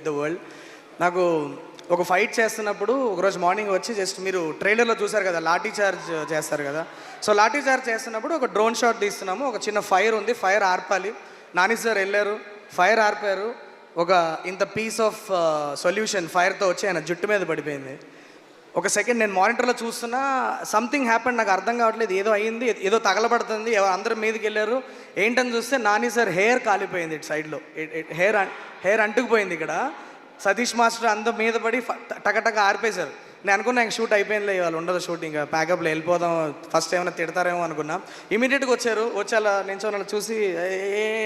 The world. నాకు ఒక fight చేస్తున్నప్పుడు ఒకరోజు మార్నింగ్ వచ్చి జస్ట్ మీరు ట్రైలర్లో చూసారు కదా, లాఠీ చార్జ్ చేస్తారు కదా. సో లాఠీ చార్జ్ చేస్తున్నప్పుడు ఒక డ్రోన్ షాట్ తీస్తున్నాము. ఒక చిన్న ఫైర్ ఉంది, ఫైర్ ఆర్పాలి. నాని సార్ వెళ్ళారు, ఫైర్ ఆర్పారు. ఒక ఇంత పీస్ ఆఫ్ సొల్యూషన్ ఫైర్తో వచ్చి ఆయన జుట్టు మీద పడిపోయింది. ఒక సెకండ్ నేను మానిటర్లో చూస్తున్నా, సంథింగ్ హ్యాపెన్, నాకు అర్థం కావట్లేదు. ఏదో అయ్యింది, ఏదో తగలబడుతుంది, అందరూ మీదకి వెళ్ళారు. ఏంటని చూస్తే నాని సార్ హెయిర్ కాలిపోయింది. ఇటు సైడ్లో హెయిర్ అంటుకుపోయింది. ఇక్కడ సతీష్ మాస్టర్ అందరూ మీద పడి టకటక ఆర్పేశారు. నేను అనుకున్నా ఇంక షూట్ అయిపోయిందిలే, వాళ్ళు ఉండదు షూటింగ్, ప్యాకప్లో వెళ్ళిపోదాం, ఫస్ట్ ఏమైనా తిడతారేమో అనుకున్నా. ఇమీడియట్గా వచ్చారు, వచ్చి అలా నించోని చూసి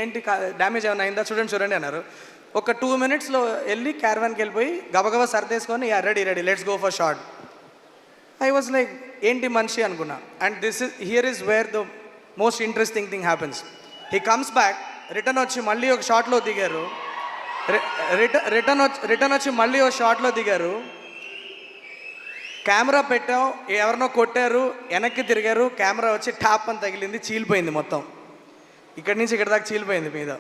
ఏంటి డ్యామేజ్ ఏమైనా అయిందా చూడండి అన్నారు. ఒక 2 minutesలో వెళ్ళి క్యారవాన్కి వెళ్ళిపోయి గబగబా సర్దేసుకొని ready let's go for shot. I was like ఏంటి మనిషి అనుకున్నా. And here is where the most interesting thing happens. He comes back, return వచ్చి మళ్ళీ ఒక షాట్లో దిగారు. రిటర్న్ వచ్చి మళ్ళీ ఒక షాట్లో దిగారు. కెమెరా పెట్టాం, ఎవరినో కొట్టారు, వెనక్కి తిరిగారు, కెమెరా వచ్చి టాప్ అని తగిలింది, చీలిపోయింది మొత్తం. ఇక్కడి నుంచి ఇక్కడ దాకా చీలిపోయింది మీద.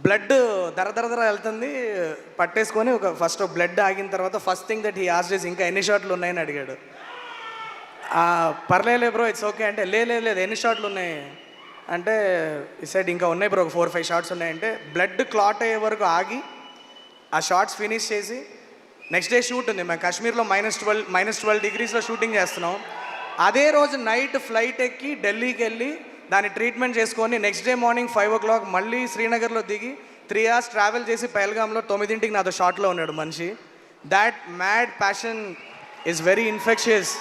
బ్లడ్ దర వెళ్తుంది. పట్టేసుకొని ఫస్ట్ బ్లడ్ ఆగిన తర్వాత first thing that he asked ఇంకా ఎన్ని షాట్లు ఉన్నాయని అడిగాడు. పర్లేలే బ్రో, ఇట్స్ ఓకే అంటే, లేదు ఎన్ని షాట్లు ఉన్నాయి అంటే, ఈ సైడ్ ఇంకా ఉన్నాయి బ్రో, ఒక 4-5 షాట్స్ ఉన్నాయంటే, బ్లడ్ క్లాట్ అయ్యే వరకు ఆగి ఆ షార్ట్స్ ఫినిష్ చేసి నెక్స్ట్ డే షూట్ ఉంది. మేము కాశ్మీర్లో -12 degreesలో షూటింగ్ చేస్తున్నాం. అదే రోజు నైట్ ఫ్లైట్ ఎక్కి ఢిల్లీకి వెళ్ళి దాన్ని ట్రీట్మెంట్ చేసుకొని నెక్స్ట్ డే మార్నింగ్ 5 o'clock మళ్ళీ శ్రీనగర్లో దిగి 3 hours ట్రావెల్ చేసి పహల్గామ్లో 9 నాతో షాట్లో ఉన్నాడు మనిషి. That mad passion is very infectious.